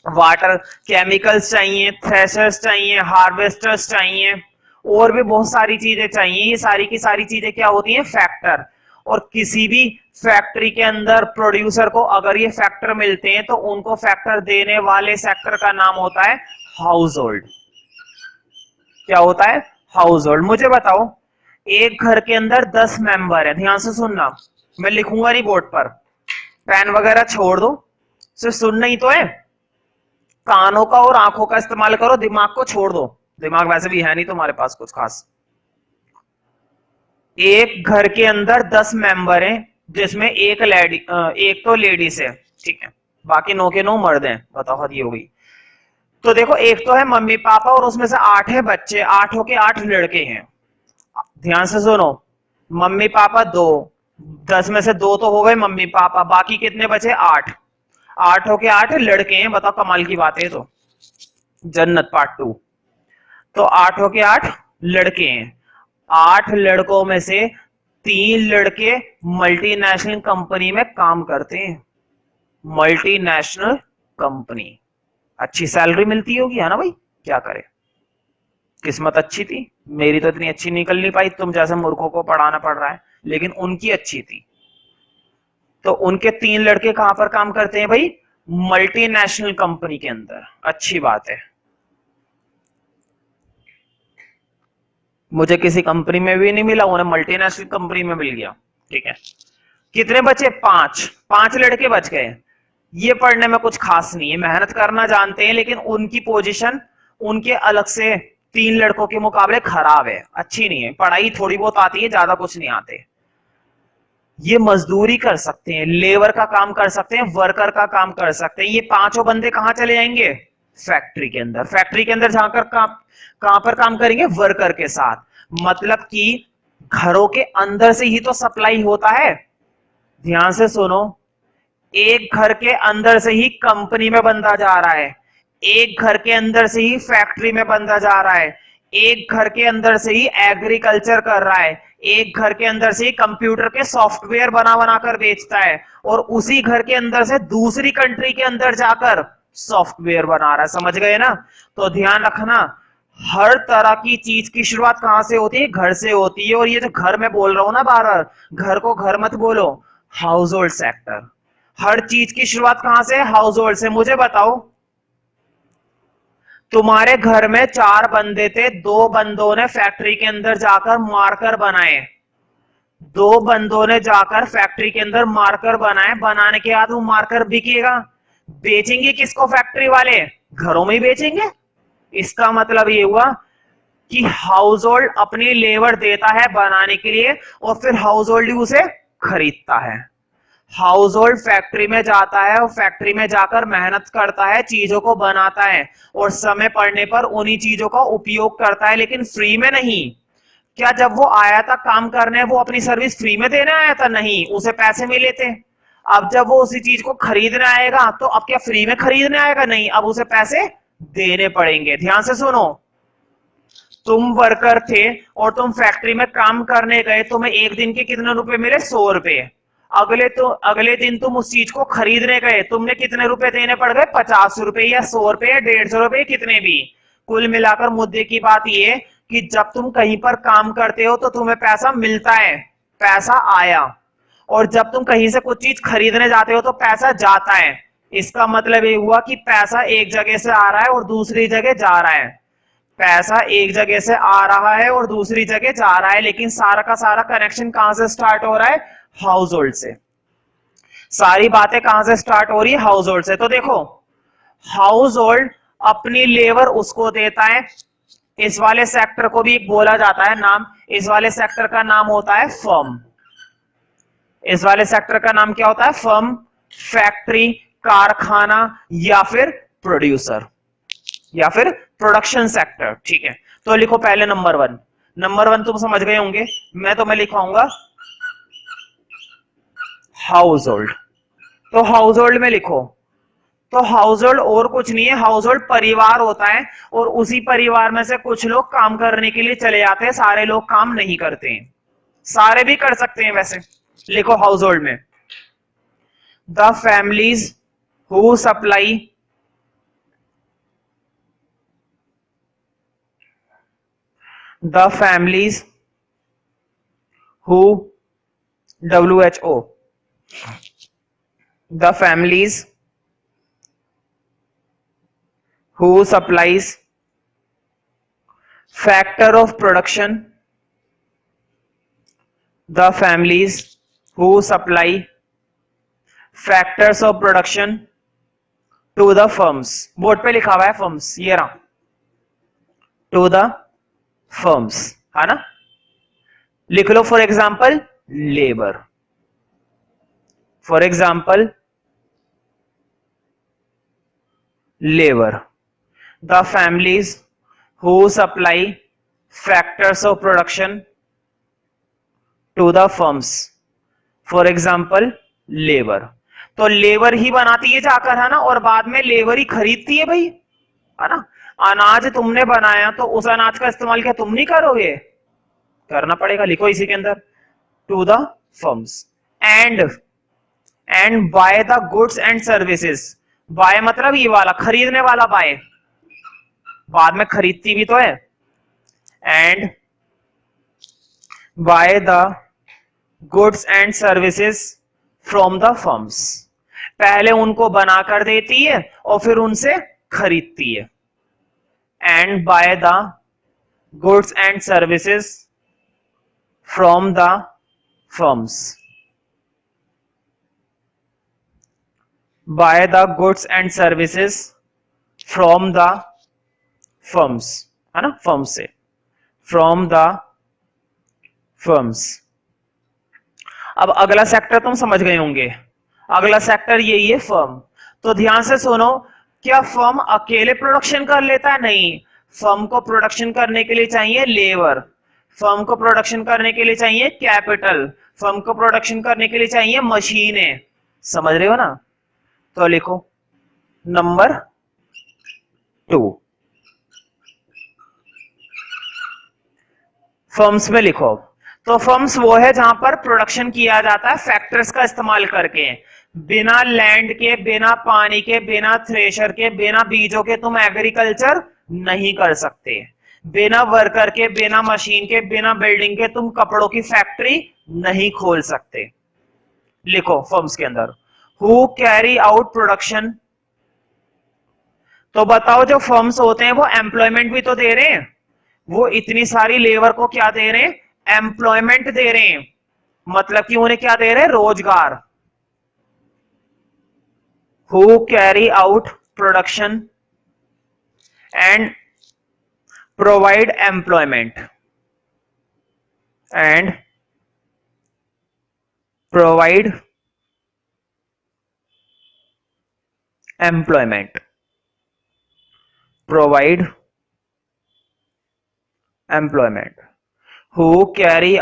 वाटर, केमिकल्स चाहिए, थ्रेशर्स चाहिए, हार्वेस्टर्स चाहिए, और भी बहुत सारी चीजें चाहिए। ये सारी की सारी चीजें क्या होती हैं? फैक्टर। और किसी भी फैक्ट्री के अंदर प्रोड्यूसर को अगर ये फैक्टर मिलते हैं तो उनको फैक्टर देने वाले सेक्टर का नाम होता है हाउस होल्ड। क्या होता है? House hold. मुझे बताओ, एक घर के अंदर 10 मेंबर है, ध्यान से सुनना, मैं लिखूंगा नहीं बोर्ड पर, पेन वगैरह छोड़ दो, सिर्फ सुनना ही तो है। कानों का और आंखों का इस्तेमाल करो, दिमाग को छोड़ दो, दिमाग वैसे भी है नहीं तुम्हारे पास कुछ खास। एक घर के अंदर 10 मेंबर हैं, जिसमें एक तो लेडीज है, ठीक है, बाकी 9 के 9 मर्द हैं। बताओ, हद ये हो गई। तो देखो, एक तो है मम्मी पापा और उसमें से 8 है बच्चे, 8 के 8 लड़के हैं। ध्यान से सुनो, मम्मी पापा 2, 10 में से 2 तो हो गए मम्मी पापा, बाकी कितने बचे? 8। 8 के 8 लड़के हैं। बताओ, कमाल की बात है तो, जन्नत पार्ट 2। तो 8 के 8 लड़के हैं। 8 लड़कों में से 3 लड़के मल्टीनेशनल कंपनी में काम करते हैं। मल्टीनेशनल कंपनी, अच्छी सैलरी मिलती होगी, है ना भाई? क्या करे, किस्मत अच्छी थी। मेरी तो इतनी अच्छी निकल नहीं पाई, तुम जैसे मूर्खों को पढ़ाना पड़ रहा है, लेकिन उनकी अच्छी थी। तो उनके 3 लड़के कहां पर काम करते हैं भाई? मल्टीनेशनल कंपनी के अंदर। अच्छी बात है। मुझे किसी कंपनी में भी नहीं मिला, उन्हें मल्टीनेशनल कंपनी में मिल गया, ठीक है। कितने बचे? 5। 5 लड़के बच गए। ये पढ़ने में कुछ खास नहीं है, मेहनत करना जानते हैं, लेकिन उनकी पोजीशन उनके अलग से 3 लड़कों के मुकाबले खराब है, अच्छी नहीं है। पढ़ाई थोड़ी बहुत आती है, ज्यादा कुछ नहीं आते। ये मजदूरी कर सकते हैं, लेबर का काम कर सकते हैं, वर्कर का काम कर सकते हैं। ये पांचों बंदे कहां चले जाएंगे? फैक्ट्री के अंदर। फैक्ट्री के अंदर जाकर कहां पर काम करेंगे? वर्कर के साथ। मतलब कि घरों के अंदर से ही तो सप्लाई होता है। ध्यान से सुनो, एक घर के अंदर से ही कंपनी में बंदा जा रहा है, एक घर के अंदर से ही फैक्ट्री में बंदा जा रहा है, एक घर के अंदर से ही एग्रीकल्चर कर रहा है, एक घर के अंदर से ही कंप्यूटर के सॉफ्टवेयर बना बना कर बेचता है, और उसी घर के अंदर से दूसरी कंट्री के अंदर जाकर सॉफ्टवेयर बना रहा है। समझ गए ना? तो ध्यान रखना, हर तरह की चीज की शुरुआत कहां से होती है? घर से होती है। और ये जो घर मैं बोल रहा हूं ना, बार बार घर को घर मत बोलो, हाउस होल्ड सेक्टर। हर चीज की शुरुआत कहां से? हाउस होल्ड से। मुझे बताओ, तुम्हारे घर में 4 बंदे थे, 2 बंदों ने फैक्ट्री के अंदर जाकर मार्कर बनाए, 2 बंदों ने जाकर फैक्ट्री के अंदर मार्कर बनाए, बनाने के बाद वो मार्कर बिकेगा, बेचेंगे किसको? फैक्ट्री वाले घरों में ही बेचेंगे। इसका मतलब ये हुआ कि हाउस होल्ड अपनी लेबर देता है बनाने के लिए, और फिर हाउस होल्ड ही उसे खरीदता है। हाउस होल्ड फैक्ट्री में जाता है और फैक्ट्री में जाकर मेहनत करता है, चीजों को बनाता है, और समय पड़ने पर उन्हीं चीजों का उपयोग करता है, लेकिन फ्री में नहीं। क्या जब वो आया था काम करने, वो अपनी सर्विस फ्री में देने आया था? नहीं, उसे पैसे मिले थे। अब जब वो उसी चीज को खरीदने आएगा तो अब क्या फ्री में खरीदने आएगा? नहीं, अब उसे पैसे देने पड़ेंगे। ध्यान से सुनो, तुम वर्कर थे और तुम फैक्ट्री में काम करने गए, तुम्हें एक दिन के कितने रुपए मिले? 100 रुपए। अगले दिन तुम उस चीज को खरीदने गए, तुमने कितने रुपए देने पड़ गए? 50 रुपए या 100 रुपए या 150 रुपए, कितने भी। कुल मिलाकर मुद्दे की बात यह कि जब तुम कहीं पर काम करते हो तो तुम्हें पैसा मिलता है, पैसा आया, और जब तुम कहीं से कुछ चीज खरीदने जाते हो तो पैसा जाता है। इसका मतलब ये हुआ कि पैसा एक जगह से आ रहा है और दूसरी जगह जा रहा है। पैसा एक जगह से आ रहा है और दूसरी जगह जा रहा है, लेकिन सारा का सारा कनेक्शन कहां से स्टार्ट हो रहा है? हाउस होल्ड से। सारी बातें कहां से स्टार्ट हो रही है? हाउस होल्ड से। तो देखो, हाउस होल्ड अपनी लेबर उसको देता है, इस वाले सेक्टर को भी बोला जाता है नाम, इस वाले सेक्टर का नाम होता है फर्म। इस वाले सेक्टर का नाम क्या होता है? फर्म, फैक्ट्री, कारखाना या फिर प्रोड्यूसर या फिर प्रोडक्शन सेक्टर। ठीक है, तो लिखो पहले नंबर वन। नंबर वन तुम समझ गए होंगे, मैं तुम्हें लिखाऊंगा हाउस होल्ड। तो हाउस होल्ड में लिखो, तो हाउस होल्ड और कुछ नहीं है, हाउस होल्ड परिवार होता है और उसी परिवार में से कुछ लोग काम करने के लिए चले जाते हैं, सारे लोग काम नहीं करते हैं, सारे भी कर सकते हैं वैसे। लिखो हाउस होल्ड में, the families who supply the families who WHO, the families who supplies factor of production, the families who supply factors of production to the firms। Board पे लिखा हुआ है firms, ये रहा, to the फर्म्स, है ना। लिख लो for example labour, for example labour, the families who supply factors of production to the firms, for example labour. तो लेबर ही बनाती है जाकर, है ना, और बाद में लेबर ही खरीदती है भाई, है ना। अनाज तुमने बनाया तो उस अनाज का इस्तेमाल क्या तुम नहीं करोगे? करना पड़ेगा। लिखो इसी के अंदर, to the firms and buy the goods and services. Buy मतलब ये वाला खरीदने वाला बाय, बाद में खरीदती भी तो है। And buy the goods and services from the firms, पहले उनको बनाकर देती है और फिर उनसे खरीदती है। and buy the goods and services from the firms, buy the goods and services from the firms, है ना, firm से, from the firms। अब अगला सेक्टर तुम समझ गए होंगे, अगला सेक्टर यही है फर्म। तो ध्यान से सुनो, क्या फर्म अकेले प्रोडक्शन कर लेता है? नहीं, फर्म को प्रोडक्शन करने के लिए चाहिए लेबर, फर्म को प्रोडक्शन करने के लिए चाहिए कैपिटल, फर्म को प्रोडक्शन करने के लिए चाहिए मशीनें। समझ रहे हो ना। तो लिखो नंबर 2, फर्म्स में लिखो। तो फर्म्स वो है जहां पर प्रोडक्शन किया जाता है फैक्टर्स का इस्तेमाल करके, बिना लैंड के, बिना पानी के, बिना थ्रेशर के, बिना बीजों के तुम एग्रीकल्चर नहीं कर सकते, बिना वर्कर के, बिना मशीन के, बिना बिल्डिंग के तुम कपड़ों की फैक्ट्री नहीं खोल सकते। लिखो फर्म्स के अंदर, हु कैरी आउट प्रोडक्शन। तो बताओ जो फर्म्स होते हैं वो एम्प्लॉयमेंट भी तो दे रहे हैं, वो इतनी सारी लेबर को क्या दे रहे हैं? एम्प्लॉयमेंट दे रहे हैं, मतलब कि उन्हें क्या दे रहे हैं? रोजगार। who carry out production and provide employment and provide employment, provide employment, who carry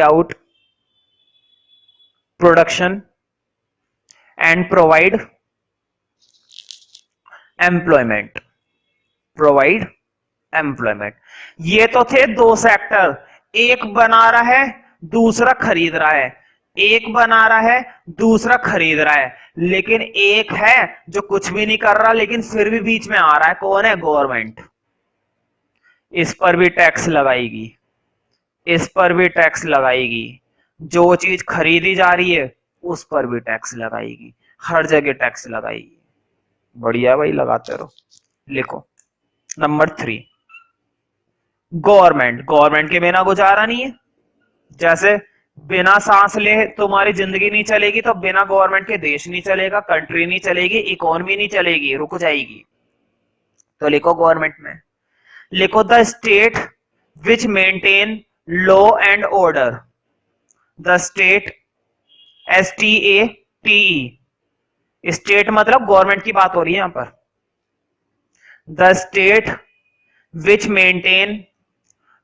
out production and provide employment, provide employment। ये तो थे दो सेक्टर, एक बना रहा है दूसरा खरीद रहा है, एक बना रहा है दूसरा खरीद रहा है, लेकिन एक है जो कुछ भी नहीं कर रहा लेकिन फिर भी बीच में आ रहा है। कौन है? गवर्नमेंट। इस पर भी टैक्स लगाएगी, इस पर भी टैक्स लगाएगी, जो चीज खरीदी जा रही है उस पर भी टैक्स लगाएगी, हर जगह टैक्स लगाएगी। बढ़िया भाई, लगाते रहो। लिखो नंबर 3, गवर्नमेंट। गवर्नमेंट के बिना गुजारा नहीं है। जैसे बिना सांस ले तुम्हारी जिंदगी नहीं चलेगी, तो बिना गवर्नमेंट के देश नहीं चलेगा, कंट्री नहीं चलेगी, इकोनॉमी नहीं चलेगी, रुक जाएगी। तो लिखो गवर्नमेंट में। लिखो the state which maintain law and order. The state, STATE, state मतलब गवर्नमेंट की बात हो रही है यहां पर। The state which maintain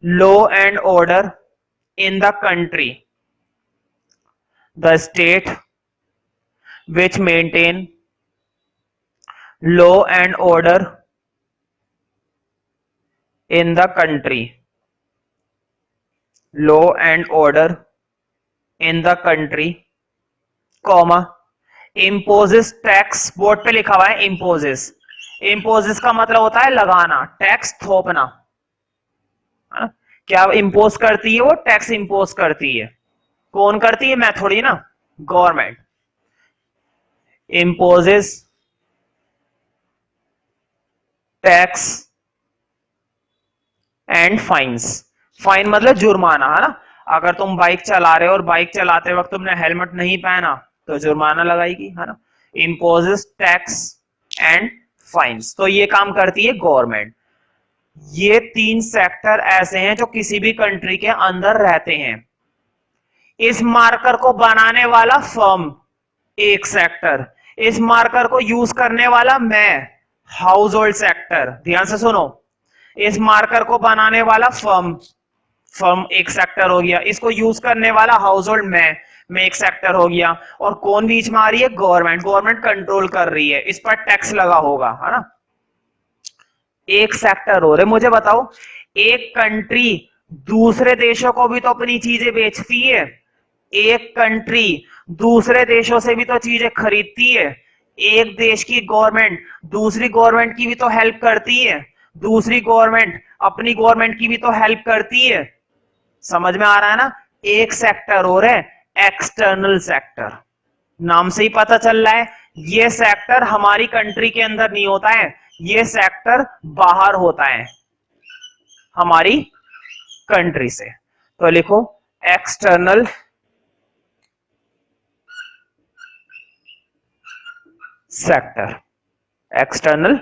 law and order in the country. The state which maintain law and order in the country. Law and order in the country, comma, imposes tax। Board पे लिखा हुआ है imposes। imposes का मतलब होता है लगाना, tax थोपना। क्या इंपोज करती है वो? टैक्स इंपोज करती है। कौन करती है? मैं थोड़ी ना, government. Imposes tax and fines. Fine मतलब जुर्माना, है ना। अगर तुम बाइक चला रहे हो और बाइक चलाते वक्त तुमने हेलमेट नहीं पहना तो जुर्माना लगाएगी, है ना। Imposes tax and fines. तो ये काम करती है गवर्नमेंट। ये 3 सेक्टर ऐसे हैं जो किसी भी कंट्री के अंदर रहते हैं। इस मार्कर को बनाने वाला फर्म, एक सेक्टर। इस मार्कर को यूज करने वाला मैं, हाउस होल्ड सेक्टर। ध्यान से सुनो, इस मार्कर को बनाने वाला फर्म एक सेक्टर हो गया। इसको यूज करने वाला हाउस होल्ड मैं एक सेक्टर हो गया। और कौन बीच में आ रही है? गवर्नमेंट। गवर्नमेंट कंट्रोल कर रही है, इस पर टैक्स लगा होगा, है ना। एक सेक्टर हो रहे। मुझे बताओ, एक कंट्री दूसरे देशों को भी तो अपनी चीजें बेचती है, एक कंट्री दूसरे देशों से भी तो चीजें खरीदती है, एक देश की गवर्नमेंट दूसरी गवर्नमेंट की भी तो हेल्प करती है, दूसरी गवर्नमेंट अपनी गवर्नमेंट की भी तो हेल्प करती है। समझ में आ रहा है ना। एक सेक्टर हो रहा है एक्सटर्नल सेक्टर। नाम से ही पता चल रहा है ये सेक्टर हमारी कंट्री के अंदर नहीं होता है, ये सेक्टर बाहर होता है हमारी कंट्री से। तो लिखो एक्सटर्नल सेक्टर। External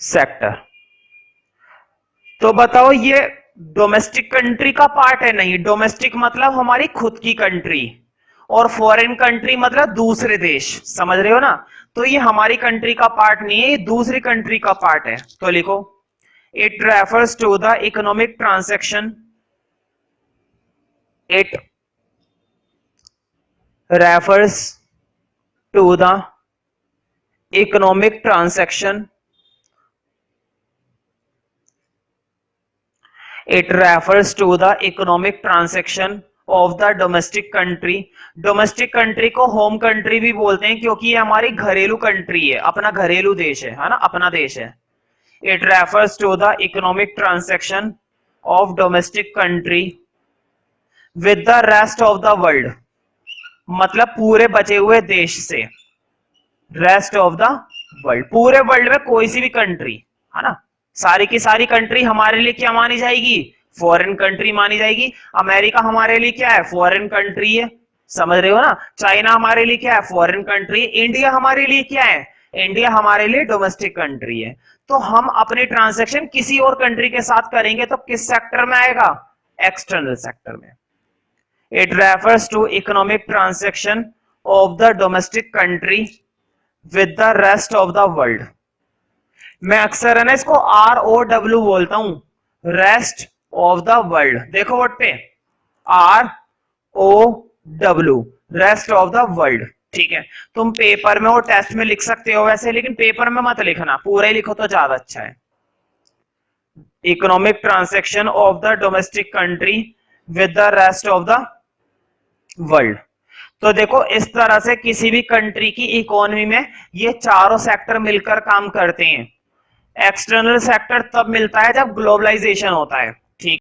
sector. तो बताओ ये डोमेस्टिक कंट्री का पार्ट है? नहीं। डोमेस्टिक मतलब हमारी खुद की कंट्री, और फॉरेन कंट्री मतलब दूसरे देश। समझ रहे हो ना। तो ये हमारी कंट्री का पार्ट नहीं है, ये दूसरी कंट्री का पार्ट है। तो लिखो it refers to the economic transaction. It refers to the economic transaction. It refers to the economic transaction of the domestic country. Domestic country को होम कंट्री भी बोलते हैं क्योंकि ये हमारी घरेलू कंट्री है, अपना घरेलू देश है ना, अपना देश है। It refers to the economic transaction of domestic country with the rest of the world, मतलब पूरे बचे हुए देश से। रेस्ट ऑफ द वर्ल्ड, पूरे वर्ल्ड में कोई सी भी कंट्री, है ना। सारी की सारी कंट्री हमारे लिए क्या मानी जाएगी? फॉरेन कंट्री मानी जाएगी। अमेरिका हमारे लिए क्या है? फॉरेन कंट्री है। समझ रहे हो ना। चाइना हमारे लिए क्या है? Foreign country. इंडिया हमारे लिए क्या है? इंडिया हमारे लिए डोमेस्टिक कंट्री है। तो हम अपने ट्रांजैक्शन किसी और कंट्री के साथ करेंगे तो किस सेक्टर में आएगा? एक्सटर्नल सेक्टर में। It refers to economic transaction of the domestic country with the rest of the world. मैं अक्सर है ना इसको ROW बोलता हूं, रेस्ट ऑफ द वर्ल्ड। देखो वर्ड पे ROW, rest of the world. ठीक है, तुम पेपर में और टेस्ट में लिख सकते हो वैसे, लेकिन पेपर में मत लिखना, पूरा ही लिखो तो ज्यादा अच्छा है। Economic transaction of the domestic country with the rest of the world. तो देखो इस तरह से किसी भी कंट्री की इकोनॉमी में ये चारों सेक्टर मिलकर काम करते हैं। एक्सटर्नल सेक्टर तब मिलता है जब ग्लोबलाइजेशन होता है। ठीक।